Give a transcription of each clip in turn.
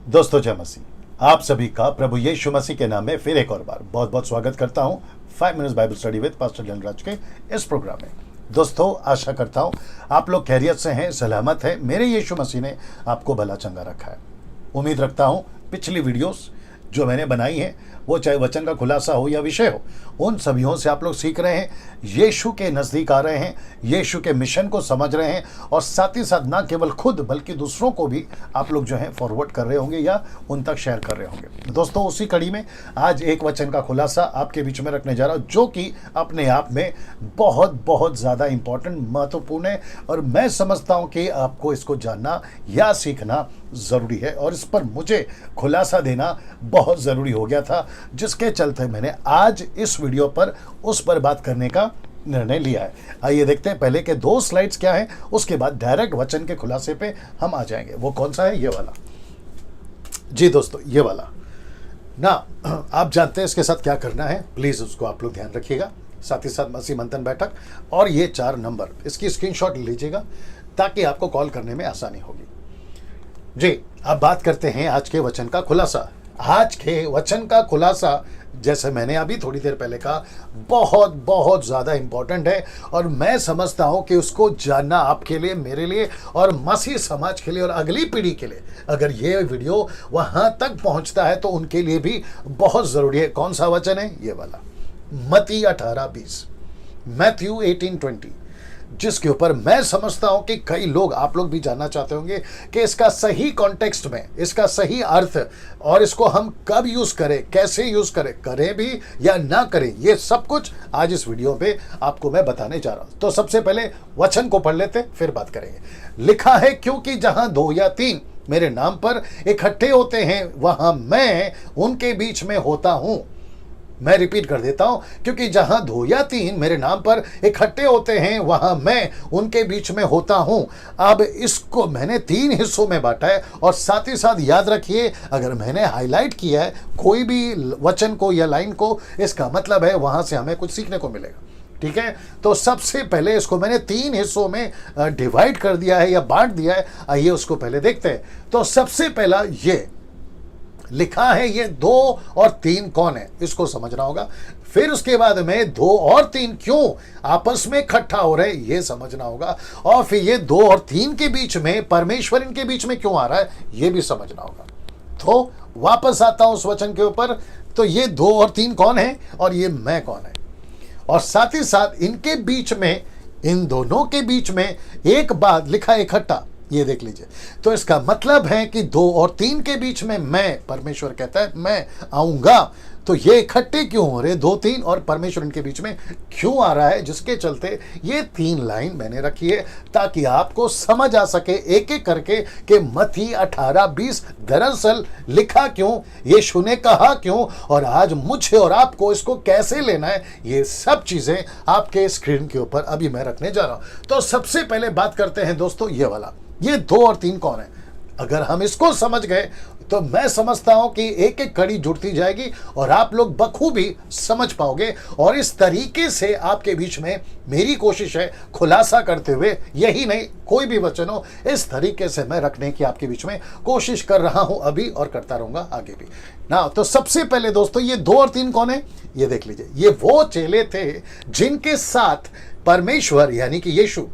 दोस्तों जय मसीह। आप सभी का प्रभु यीशु मसीह के नाम में फिर एक और बार बहुत बहुत स्वागत करता हूं 5 minutes Bible study with pastor Dhanraj के इस प्रोग्राम में। दोस्तों आशा करता हूं आप लोग खैरियत से हैं, सलामत हैं। मेरे यीशु मसीह ने आपको भला चंगा रखा है। उम्मीद रखता हूं पिछली वीडियोस जो मैंने बनाई हैं वो चाहे वचन का खुलासा हो या विषय हो, उन सभीयों से आप लोग सीख रहे हैं, यीशु के नज़दीक आ रहे हैं, यीशु के मिशन को समझ रहे हैं और साथ ही साथ ना केवल खुद बल्कि दूसरों को भी आप लोग जो है फॉरवर्ड कर रहे होंगे या उन तक शेयर कर रहे होंगे। दोस्तों उसी कड़ी में आज एक वचन का खुलासा आपके बीच में रखने जा रहा हूँ जो कि अपने आप में बहुत बहुत ज़्यादा इंपॉर्टेंट, महत्वपूर्ण है और मैं समझता हूँ कि आपको इसको जानना या सीखना ज़रूरी है और इस पर मुझे खुलासा देना बहुत ज़रूरी हो गया था, जिसके चलते मैंने आज इस वीडियो पर उस पर बात करने का निर्णय लिया है। आइए देखते हैं पहले के 2 स्लाइड्स क्या हैं, उसके बाद डायरेक्ट वचन के खुलासे पे हम आ जाएंगे। वो कौन सा है? ये वाला। जी दोस्तों ये वाला ना, आप जानते हैं इसके साथ क्या करना है, प्लीज़ उसको आप लोग ध्यान रखिएगा। साथ ही साथ मसीह मंथन बैठक और ये 4 नंबर, इसकी स्क्रीनशॉट लीजिएगा ताकि आपको कॉल करने में आसानी होगी। जी अब बात करते हैं आज के वचन का खुलासा। आज के वचन का खुलासा, जैसे मैंने अभी थोड़ी देर पहले कहा, बहुत बहुत ज़्यादा इम्पोर्टेंट है और मैं समझता हूँ कि उसको जानना आपके लिए, मेरे लिए और मसीह समाज के लिए और अगली पीढ़ी के लिए, अगर ये वीडियो वहाँ तक पहुँचता है तो उनके लिए भी बहुत ज़रूरी है। कौन सा वचन है? ये वाला, मत्ती 18:20, मैथ्यू 18:20, जिसके ऊपर मैं समझता हूं कि कई लोग, आप लोग भी जानना चाहते होंगे कि इसका सही कॉन्टेक्स्ट में, इसका सही अर्थ और इसको हम कब यूज करें, कैसे यूज करें, करें भी या ना करें, ये सब कुछ आज इस वीडियो पे आपको मैं बताने जा रहा हूं। तो सबसे पहले वचन को पढ़ लेते फिर बात करेंगे। लिखा है, क्योंकि जहां 2 या 3 मेरे नाम पर इकट्ठे होते हैं वहां मैं उनके बीच में होता हूं। मैं रिपीट कर देता हूं, क्योंकि जहां 2 या 3 मेरे नाम पर इकट्ठे होते हैं वहां मैं उनके बीच में होता हूं। अब इसको मैंने 3 हिस्सों में बांटा है और साथ ही साथ याद रखिए, अगर मैंने हाईलाइट किया है कोई भी वचन को या लाइन को, इसका मतलब है वहां से हमें कुछ सीखने को मिलेगा। ठीक है, तो सबसे पहले इसको मैंने 3 हिस्सों में डिवाइड कर दिया है या बांट दिया है। आइए उसको पहले देखते हैं। तो सबसे पहला ये लिखा है, ये 2 और 3 कौन है, इसको समझना होगा। फिर उसके बाद में 2 और 3 क्यों आपस में इकट्ठा हो रहे, ये समझना होगा। और फिर ये 2 और 3 के बीच में परमेश्वर इनके बीच में क्यों आ रहा है, ये भी समझना होगा। तो वापस आता हूं उस वचन के ऊपर। तो ये 2 और 3 कौन है और ये मैं कौन है, और साथ ही साथ इनके बीच में, इन दोनों के बीच में एक बात लिखा है, इकट्ठा। ये देख लीजिए, तो इसका मतलब है कि 2 और 3 के बीच में मैं, परमेश्वर कहता है मैं आऊंगा। तो ये इकट्ठे क्यों हो रहे, 2 3 और परमेश्वर इनके बीच में क्यों आ रहा है, जिसके चलते ये 3 लाइन मैंने रखी है ताकि आपको समझ आ सके एक एक करके कि मत्ती 18:20 दरअसल लिखा क्यों, यीशु ने कहा क्यों और आज मुझे और आपको इसको कैसे लेना है, ये सब चीजें आपके स्क्रीन के ऊपर अभी मैं रखने जा रहा हूं। तो सबसे पहले बात करते हैं दोस्तों ये वाला, ये 2 और 3 कौन है। अगर हम इसको समझ गए तो मैं समझता हूं कि एक एक कड़ी जुड़ती जाएगी और आप लोग बखूबी समझ पाओगे। और इस तरीके से आपके बीच में मेरी कोशिश है खुलासा करते हुए, यही नहीं कोई भी वचन हो, इस तरीके से मैं रखने की आपके बीच में कोशिश कर रहा हूं अभी और करता रहूंगा आगे भी ना। तो सबसे पहले दोस्तों ये 2 और 3 कौन है, ये देख लीजिए। ये वो चेले थे जिनके साथ परमेश्वर यानी कि यीशु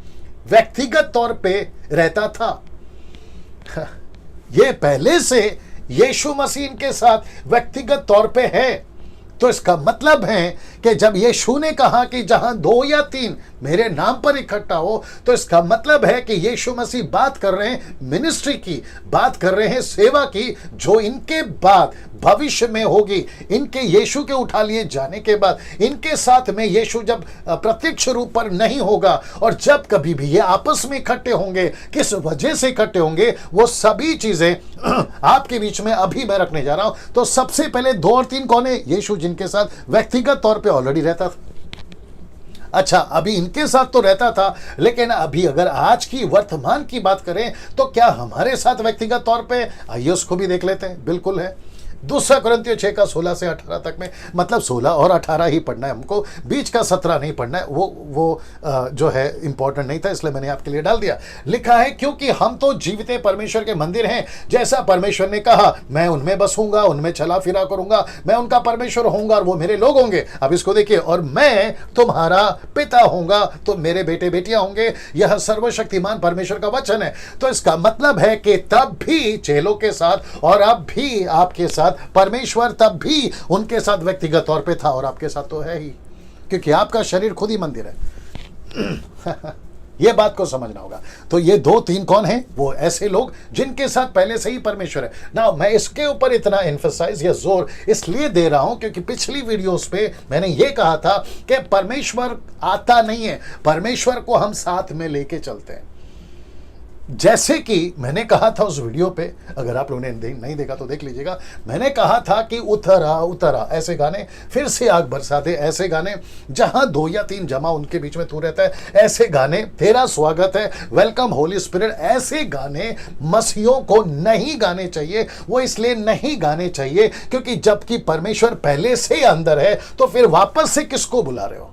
व्यक्तिगत तौर पे रहता था। ये पहले से यीशु मसीह के साथ व्यक्तिगत तौर पे है। तो इसका मतलब है कि जब यीशु ने कहा कि जहां 2 या 3 मेरे नाम पर इकट्ठा हो, तो इसका मतलब है कि यीशु मसीह बात कर रहे हैं मिनिस्ट्री की, बात कर रहे हैं सेवा की, जो इनके बाद भविष्य में होगी। इनके यीशु के उठा लिए जाने के बाद इनके साथ में यीशु जब प्रत्यक्ष रूप पर नहीं होगा और जब कभी भी ये आपस में इकट्ठे होंगे, किस वजह से इकट्ठे होंगे, वो सभी चीजें आपके बीच में अभी मैं रखने जा रहा हूं। तो सबसे पहले 2 और 3 कौन है, यीशु जिनके साथ व्यक्तिगत तौर पे ऑलरेडी रहता था। अच्छा, अभी इनके साथ तो रहता था, लेकिन अभी अगर आज की वर्तमान की बात करें तो क्या हमारे साथ व्यक्तिगत तौर पे, आइए उसको भी देख लेते हैं। बिल्कुल है, दूसरा कुरिन्थियों 6 का 16 से 18 तक में, मतलब 16 और 18 ही पढ़ना है हमको, बीच का 17 नहीं पढ़ना है, वो जो है इंपॉर्टेंट नहीं था, इसलिए मैंने आपके लिए डाल दिया। लिखा है क्योंकि हम तो जीवित परमेश्वर के मंदिर हैं, जैसा परमेश्वर ने कहा मैं उनमें बसूंगा, उनमें चला फिरा करूंगा, मैं उनका परमेश्वर होऊंगा और वो मेरे लोग होंगे। अब इसको देखिए, और मैं तुम्हारा पिता होऊंगा, तो मेरे बेटे बेटियां होंगे। यह सर्वशक्तिमान परमेश्वर का वचन है। तो इसका मतलब है कि तब भी चेलों के साथ और अब भी आपके साथ परमेश्वर तब भी उनके साथ व्यक्तिगत तौर पे था, और आपके साथ तो है ही, क्योंकि आपका शरीर खुद ही मंदिर है। ये बात को समझना होगा। तो ये 2-3 कौन है? वो ऐसे लोग जिनके साथ पहले से ही परमेश्वर है ना। मैं इसके ऊपर इतना एम्फसाइज या जोर इसलिए दे रहा हूं क्योंकि पिछली वीडियोस पे मैंने ये कहा था कि परमेश्वर आता नहीं है, परमेश्वर को हम साथ में लेके चलते हैं। जैसे कि मैंने कहा था उस वीडियो पे, अगर आप लोगों ने नहीं देखा तो देख लीजिएगा, मैंने कहा था कि उतरा उतरा ऐसे गाने, फिर से आग बरसा दे ऐसे गाने, जहां 2 या 3 जमा उनके बीच में तू रहता है ऐसे गाने, तेरा स्वागत है, वेलकम होली स्पिरिट, ऐसे गाने मसीहों को नहीं गाने चाहिए। वो इसलिए नहीं गाने चाहिए क्योंकि जबकि परमेश्वर पहले से अंदर है, तो फिर वापस से किसको बुला रहे हो?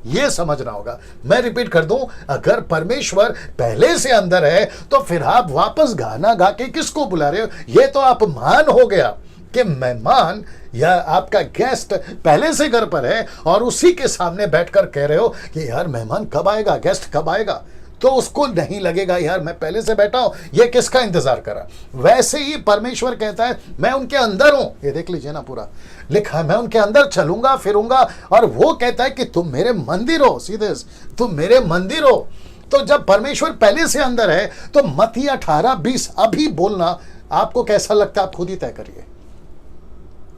ये समझना होगा। मैं रिपीट कर दूं, अगर परमेश्वर पहले से अंदर है तो फिर आप वापस गाना गा के किसको बुला रहे हो? ये तो अपमान हो गया कि मेहमान या आपका गेस्ट पहले से घर पर है और उसी के सामने बैठकर कह रहे हो कि यार मेहमान कब आएगा, गेस्ट कब आएगा। तो उसको नहीं लगेगा यार मैं पहले से बैठा हूं, ये किसका इंतजार करा। वैसे ही परमेश्वर कहता है मैं उनके अंदर हूं, ये देख लीजिए ना, पूरा लिखा है मैं उनके अंदर चलूंगा फिरूंगा, और वो कहता है कि तुम मेरे मंदिर हो, सीधे तुम मेरे मंदिर हो। तो जब परमेश्वर पहले से अंदर है तो मत्ती 18:20 अभी बोलना आपको कैसा लगता है आप खुद ही तय करिए।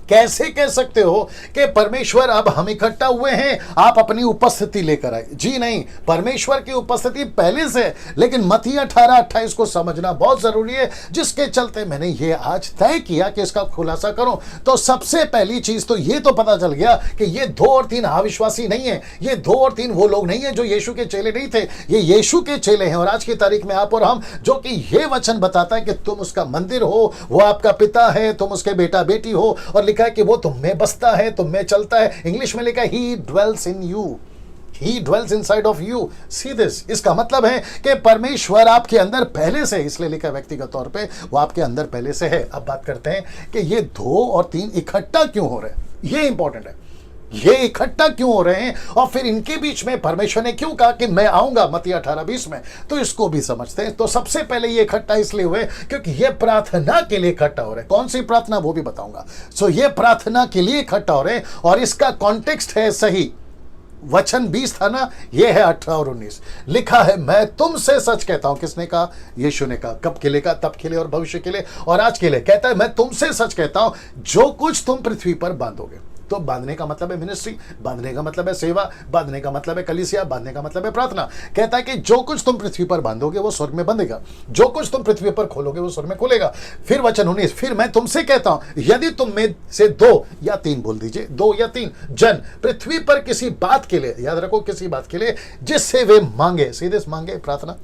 कैसे कह सकते हो कि परमेश्वर अब हम इकट्ठा हुए हैं, आप अपनी उपस्थिति लेकर आए? जी नहीं, परमेश्वर की उपस्थिति पहले से, लेकिन मत्ती 18:28 को समझना बहुत जरूरी है, जिसके चलते मैंने ये आज तय किया कि इसका खुलासा करूं। तो सबसे पहली चीज तो ये तो पता चल गया कि ये 2 और 3 अविश्वासी नहीं है, ये 2 और 3 वो लोग नहीं है जो यीशु के चेले नहीं थे, ये यीशु के चेले हैं। और आज की तारीख में आप और हम, जो कि ये वचन बताता है कि तुम उसका मंदिर हो, वो आपका पिता है, तुम उसके बेटा बेटी हो, और लिखा है कि वो तुम में बसता है, तुम में चलता है। इंग्लिश में लिखा है he dwells in you, he dwells inside of you. See this, इसका मतलब है कि परमेश्वर आपके अंदर पहले से, इसलिए लिखा व्यक्तिगत तौर पे वो आपके अंदर पहले से है। अब बात करते हैं कि ये 2 और 3 इकट्ठा क्यों हो रहे हैं, ये इंपॉर्टेंट है। ये इकट्ठा क्यों हो रहे हैं और फिर इनके बीच में परमेश्वर ने क्यों कहा कि मैं आऊंगा मत्ती 18:20 में, तो इसको भी समझते हैं। तो सबसे पहले ये इकट्ठा इसलिए हुए क्योंकि ये प्रार्थना के लिए इकट्ठा हो रहे हैं। कौन सी प्रार्थना वो भी बताऊंगा। सो ये प्रार्थना के लिए इकट्ठा हो रहे हैं और इसका कॉन्टेक्स्ट है सही। वचन 20 था ना, ये है 18 और 19। लिखा है मैं तुमसे सच कहता हूं। किसने कहा? यीशु ने कहा। कब के लिए कहा? तब के लिए और भविष्य के लिए और आज के लिए। कहता है मैं तुमसे सच कहता हूं, जो कुछ तुम पृथ्वी पर बांधोगे। तो बांधने का मतलब है मिनिस्ट्री, बांधने का मतलब है सेवा, बांधने का मतलब है कलीसिया, बांधने का मतलब है प्रार्थना। कहता है कि जो कुछ तुम पृथ्वी पर बांधोगे वो स्वर्ग में बंधेगा, जो कुछ तुम पृथ्वी पर खोलोगे वो स्वर्ग में खुलेगा। फिर वचन 19, फिर मैं तुमसे कहता हूं यदि तुम में से 2 या 3, बोल दीजिए 2 या 3 जन पृथ्वी पर किसी बात के लिए, याद रखो किसी बात के लिए, जिससे वे मांगे, सीधे मांगे प्रार्थना,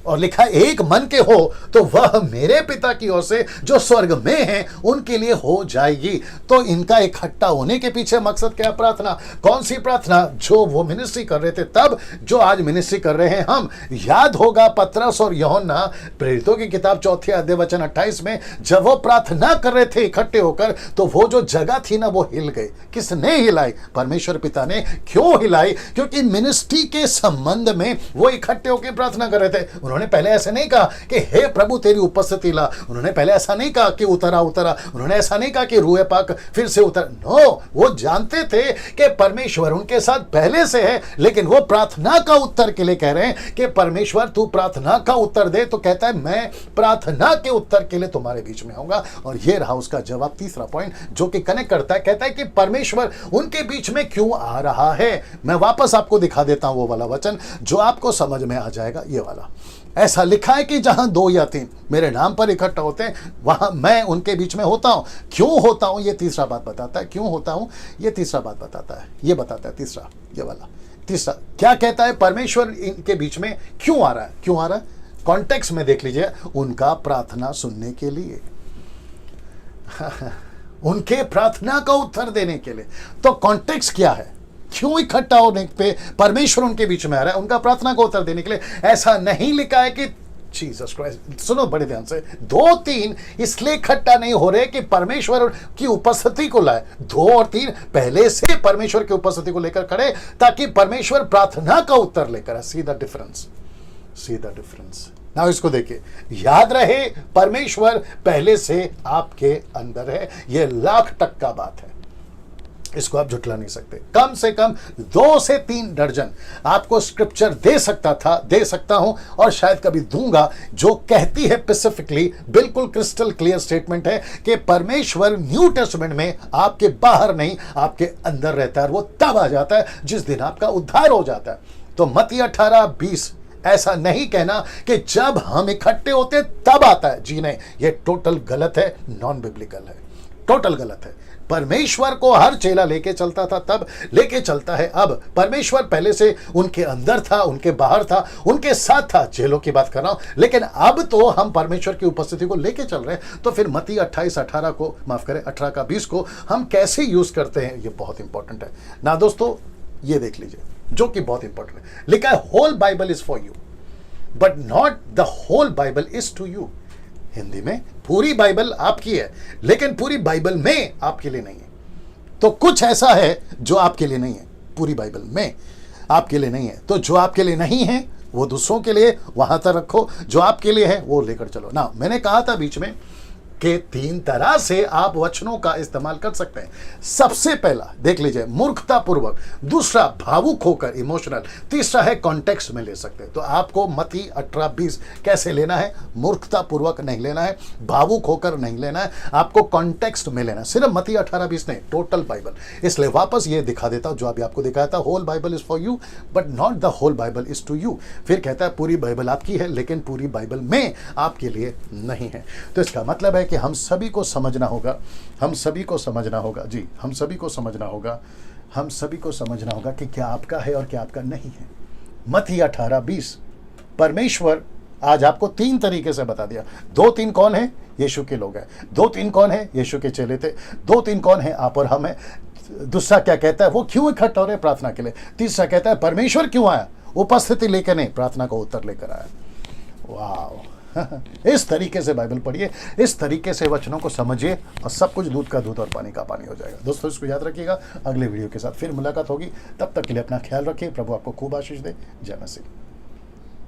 और लिखा एक मन के हो तो वह मेरे पिता की ओर से जो स्वर्ग में है उनके लिए हो जाएगी। तो इनका इकट्ठा होने के पीछे मकसद क्या? प्रार्थना। कौन सी प्रार्थना? जो वो मिनिस्ट्री कर रहे थे तब, जो आज मिनिस्ट्री कर रहे हैं हम। याद होगा पतरस और यूहन्ना प्रेरितों की किताब 4 अध्याय वचन 28 में जब वो प्रार्थना कर रहे थे इकट्ठे होकर, तो वो जो जगह थी ना वो हिल गई। किसने हिलाई? परमेश्वर पिता ने। क्यों हिलाई? क्योंकि मिनिस्ट्री के संबंध में वो इकट्ठे होकर प्रार्थना कर रहे थे। उन्होंने पहले ऐसे नहीं कहा कि हे प्रभु तेरी उपस्थिति ला, उन्होंने पहले ऐसा नहीं कहा कि उतरा उतरा, उन्होंने ऐसा नहीं कहा कि रूए पाक फिर से उतर। नो, वो जानते थे कि परमेश्वर उनके साथ पहले से है, लेकिन वो प्रार्थना का उत्तर के लिए कह रहे हैं कि परमेश्वर तू प्रार्थना का उत्तर दे। तो कहता है मैं प्रार्थना के उत्तर के लिए तुम्हारे बीच में आऊंगा। और ये रहा उसका जवाब, तीसरा पॉइंट जो कि कनेक्ट करता है। कहता है कि परमेश्वर उनके बीच में क्यों आ रहा है। मैं वापस आपको दिखा देता हूं वो वाला वचन जो आपको समझ में आ जाएगा। ये वाला ऐसा लिखा है कि जहां 2 या 3 मेरे नाम पर इकट्ठा होते हैं वहां मैं उनके बीच में होता हूं। क्यों होता हूं ये तीसरा बात बताता है। क्यों होता हूं ये तीसरा बात बताता है। ये बताता है तीसरा, ये वाला तीसरा क्या कहता है। परमेश्वर इनके बीच में क्यों आ रहा है? क्यों आ रहा है? कॉन्टेक्स्ट में देख लीजिए, उनका प्रार्थना सुनने के लिए। उनके प्रार्थना का उत्तर देने के लिए। तो कॉन्टेक्स्ट क्या है, क्यों इकट्ठा होने पे परमेश्वर उनके बीच में आ रहा है? उनका प्रार्थना का उत्तर देने के लिए। ऐसा नहीं लिखा है कि जीसस क्राइस्ट, सुनो बड़े ध्यान से, 2-3 इसलिए इकट्ठा नहीं हो रहे कि परमेश्वर की उपस्थिति को लाए। 2 और 3 पहले से परमेश्वर की उपस्थिति को लेकर खड़े, ताकि परमेश्वर प्रार्थना का उत्तर लेकर आए। See the difference, see the difference. ना इसको देखिए, याद रहे परमेश्वर पहले से आपके अंदर है। यह लाख टक्का बात है, इसको आप झुठला नहीं सकते। कम से कम 2 से 3 दर्जन आपको स्क्रिप्चर दे सकता हूं, और शायद कभी दूंगा, जो कहती है स्पेसिफिकली, बिल्कुल क्रिस्टल क्लियर स्टेटमेंट है कि परमेश्वर न्यू टेस्टामेंट में आपके बाहर नहीं, आपके अंदर रहता है। और वो तब आ जाता है जिस दिन आपका उद्धार हो जाता है। तो मत्ती 18:20 ऐसा नहीं कहना कि जब हम इकट्ठे होते तब आता है। जी नहीं, ये टोटल गलत है, नॉन बिब्लिकल है, टोटल गलत है। परमेश्वर को हर चेला लेके चलता था, तब लेके चलता है अब। परमेश्वर पहले से उनके अंदर था, उनके बाहर था, उनके साथ था। चेलों की बात कर रहा हूं, लेकिन अब तो हम परमेश्वर की उपस्थिति को लेके चल रहे हैं। तो फिर मत्ती 28:18 को, माफ करें 18:20 को हम कैसे यूज करते हैं, ये बहुत इंपॉर्टेंट है ना दोस्तों। ये देख लीजिए, जो कि बहुत इंपॉर्टेंट है। लिखा है whole Bible is for you but not the whole Bible is to you. Hindi में पूरी बाइबल आपकी है, लेकिन पूरी बाइबल में आपके लिए नहीं है। तो कुछ ऐसा है जो आपके लिए नहीं है, पूरी बाइबल में आपके लिए नहीं है। तो जो आपके लिए नहीं है वो दूसरों के लिए वहां तक रखो, जो आपके लिए है वो लेकर चलो ना। मैंने कहा था बीच में कि 3 तरह से आप वचनों का इस्तेमाल कर सकते हैं। सबसे पहला देख लीजिए, मूर्खतापूर्वक। दूसरा, भावुक होकर, इमोशनल। तीसरा है कॉन्टेक्स्ट में ले सकते हैं। तो आपको मत्ती 18:20 कैसे लेना है? मूर्खतापूर्वक नहीं लेना है, भावुक होकर नहीं लेना है, आपको कॉन्टेक्स्ट में लेना है। सिर्फ मत्ती 18:20 नहीं, टोटल बाइबल। इसलिए वापस ये दिखा देता हूं जो अभी आपको दिखाया था, whole Bible is for you but not the whole Bible is to you. फिर कहता है पूरी बाइबल आपकी है, लेकिन पूरी बाइबल में आपके लिए नहीं है। तो इसका मतलब है कि हम सभी को समझना होगा, हम सभी को समझना होगा, जी हम सभी को समझना होगा, हम सभी को समझना होगा कि क्या आपका है और क्या आपका नहीं है। मत्ती 18:20 परमेश्वर आज आपको 3 तरीके से बता दिया। 2-3 कौन है? यीशु के लोग हैं। 2-3 कौन है? यीशु के चेले थे। 2-3 कौन है? आप और हम है। दूसरा क्या कहता है? वो क्यों इकट्ठा हो रहे? प्रार्थना के लिए। तीसरा कहता है परमेश्वर क्यों आया? उपस्थिति लेकर नहीं, प्रार्थना का उत्तर लेकर आया। वाह, इस तरीके से बाइबल पढ़िए, इस तरीके से वचनों को समझिए, और सब कुछ दूध का दूध और पानी का पानी हो जाएगा। दोस्तों इसको याद रखिएगा। अगले वीडियो के साथ फिर मुलाकात होगी, तब तक के लिए अपना ख्याल रखिए। प्रभु आपको खूब आशीष दे। जय मसीह।